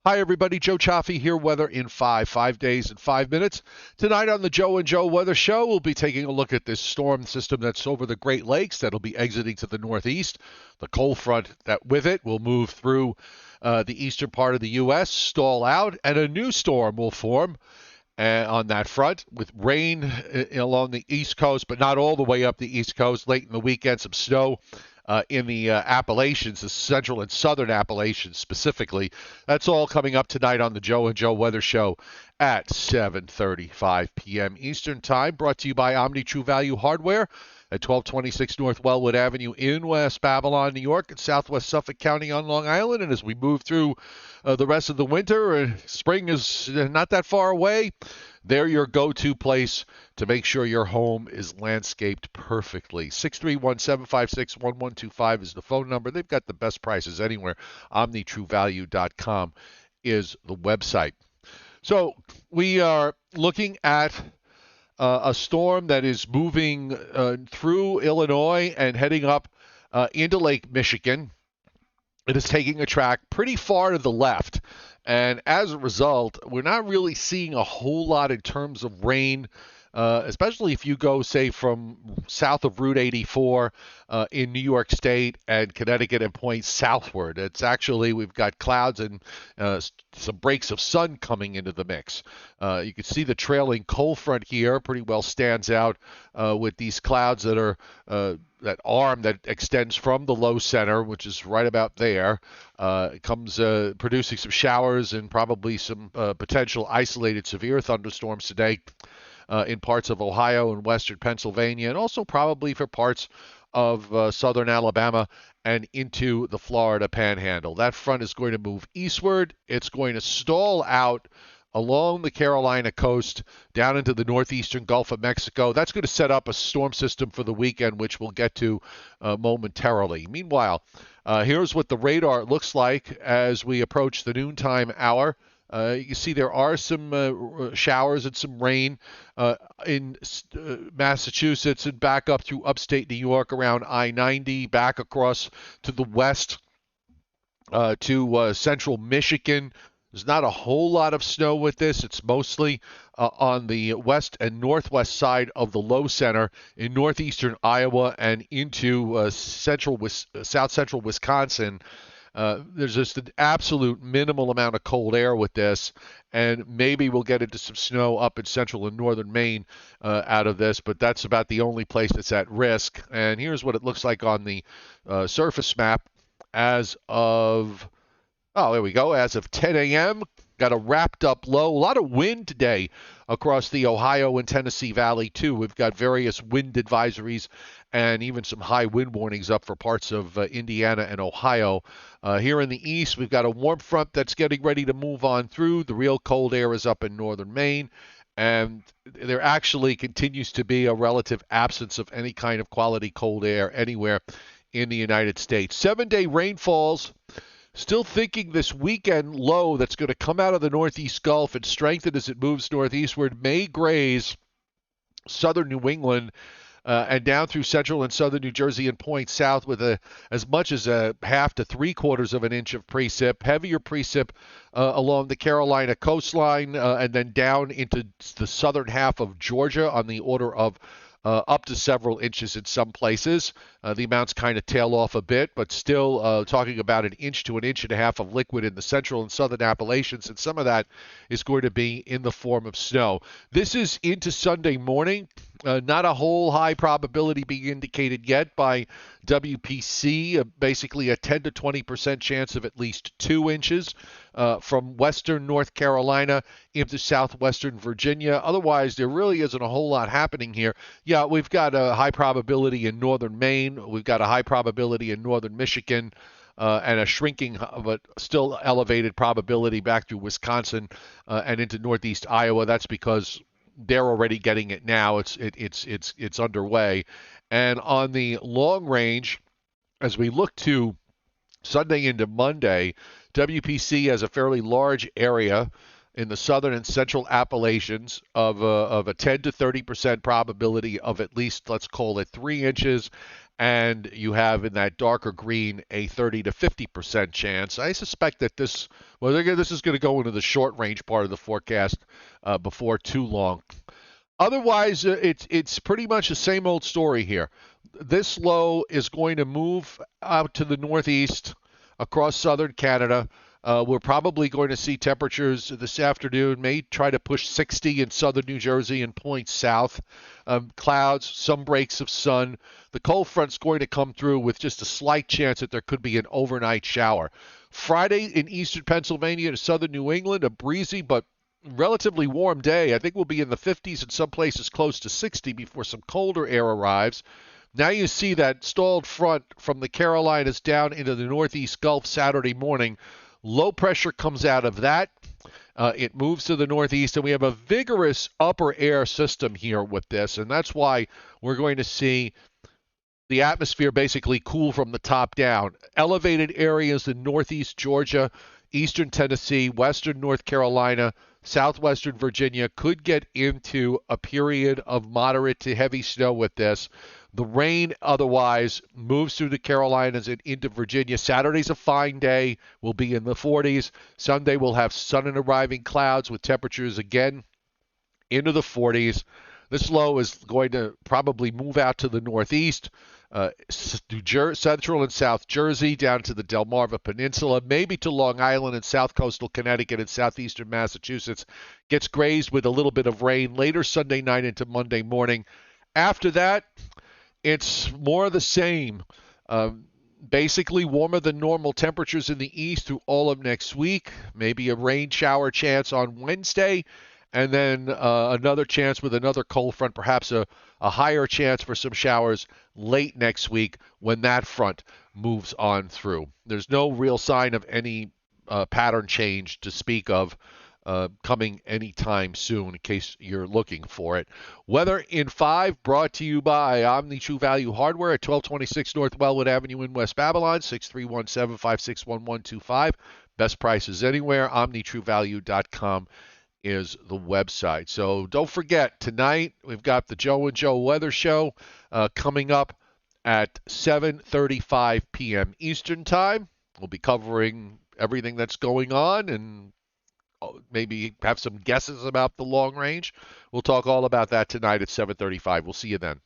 Hi, everybody. Joe Cioffi here. Weather in 5 days and 5 minutes. Tonight on the Joe and Joe Weather Show, we'll be taking a look at this storm system that's over the Great Lakes that'll be exiting to the northeast. The cold front that with it will move through the eastern part of the U.S., stall out, and a new storm will form on that front with rain along the East Coast, but not all the way up the East Coast. Late in the weekend, some snow in the Appalachians, the Central and Southern Appalachians specifically. That's all coming up tonight on the Joe and Joe Weather Show at 7:35 p.m. Eastern Time. Brought to you by Omni True Value Hardware at 1226 North Wellwood Avenue in West Babylon, New York, and Southwest Suffolk County on Long Island. And as we move through the rest of the winter, spring is not that far away. They're your go-to place to make sure your home is landscaped perfectly. 631-756-1125 is the phone number. They've got the best prices anywhere. OmniTrueValue.com is the website. So we are looking at a storm that is moving through Illinois and heading up into Lake Michigan. It is taking a track pretty far to the left. And as a result, we're not really seeing a whole lot in terms of rain, especially if you go, say, from south of Route 84 in New York State and Connecticut and point southward. It's actually, we've got clouds and some breaks of sun coming into the mix. You can see the trailing cold front here pretty well stands out with these clouds that are that arm that extends from the low center, which is right about there. It comes producing some showers and probably some potential isolated severe thunderstorms today in parts of Ohio and western Pennsylvania, and also probably for parts of southern Alabama and into the Florida Panhandle. That front is going to move eastward. It's going to stall out along the Carolina coast down into the northeastern Gulf of Mexico. That's going to set up a storm system for the weekend, which we'll get to momentarily. Meanwhile, here's what the radar looks like as we approach the noontime hour. You can see there are some showers and some rain in Massachusetts and back up through upstate New York around I-90, back across to the west to central Michigan. There's not a whole lot of snow with this. It's mostly on the west and northwest side of the low center in northeastern Iowa and into south central Wisconsin. There's just an absolute minimal amount of cold air with this, and maybe we'll get into some snow up in central and northern Maine out of this, but that's about the only place that's at risk. And here's what it looks like on the surface map as of there we go. As of 10 a.m., got a wrapped up low. A lot of wind today across the Ohio and Tennessee Valley, too. We've got various wind advisories and even some high wind warnings up for parts of Indiana and Ohio. Here in the east, we've got a warm front that's getting ready to move on through. The real cold air is up in northern Maine. And there actually continues to be a relative absence of any kind of quality cold air anywhere in the United States. 7-day rainfalls. Still thinking this weekend low that's going to come out of the northeast Gulf and strengthen as it moves northeastward may graze southern New England and down through central and southern New Jersey and point south with as much as a half to 3/4 of an inch of precip. Heavier precip along the Carolina coastline and then down into the southern half of Georgia on the order of up to several inches in some places. The amounts kind of tail off a bit, but still talking about an inch to an inch and a half of liquid in the central and southern Appalachians, and some of that is going to be in the form of snow. This is into Sunday morning. Not a whole high probability being indicated yet by WPC, basically a 10 to 20% chance of at least 2 inches from western North Carolina into southwestern Virginia. Otherwise, there really isn't a whole lot happening here. Yeah, we've got a high probability in northern Maine. We've got a high probability in northern Michigan. And a shrinking but still elevated probability back through Wisconsin and into northeast Iowa. That's because they're already getting it now. It's underway. And on the long range, as we look to Sunday into Monday, WPC has a fairly large area in the southern and central Appalachians of a 10 to 30% probability of at least, let's call it, 3 inches. and you have in that darker green a 30 to 50% chance. I suspect that this is going to go into the short range part of the forecast before too long. Otherwise, it's pretty much the same old story here. This low is going to move out to the northeast across southern Canada. We're probably going to see temperatures this afternoon, may try to push 60 in southern New Jersey and point south. Clouds, some breaks of sun. The cold front's going to come through with just a slight chance that there could be an overnight shower. Friday in eastern Pennsylvania to southern New England, a breezy but relatively warm day. I think we'll be in the 50s in some places close to 60 before some colder air arrives. Now you see that stalled front from the Carolinas down into the Northeast Gulf Saturday morning. Low pressure comes out of that. It moves to the northeast, and we have a vigorous upper air system here with this, and that's why we're going to see the atmosphere basically cool from the top down. Elevated areas in northeast Georgia, eastern Tennessee, western North Carolina, southwestern Virginia could get into a period of moderate to heavy snow with this. The rain otherwise moves through the Carolinas and into Virginia. Saturday's a fine day. We'll be in the 40s. Sunday we'll have sun and arriving clouds with temperatures again into the 40s. This low is going to probably move out to the northeast, Central and South Jersey, down to the Delmarva Peninsula, maybe to Long Island and South Coastal Connecticut and southeastern Massachusetts. Gets grazed with a little bit of rain later Sunday night into Monday morning. After that, it's more of the same. Basically warmer than normal temperatures in the east through all of next week. Maybe a rain shower chance on Wednesday. And then another chance with another cold front, perhaps a higher chance for some showers late next week when that front moves on through. There's no real sign of any pattern change to speak of coming anytime soon in case you're looking for it. Weather in 5 brought to you by Omni True Value Hardware at 1226 North Wellwood Avenue in West Babylon, 631-756-1125. Best prices anywhere, OmniTrueValue.com is the website. So don't forget, tonight we've got the Joe and Joe Weather Show coming up at 7:35 p.m. Eastern Time. We'll be covering everything that's going on and maybe have some guesses about the long range. We'll talk all about that tonight at 7:35. We'll see you then.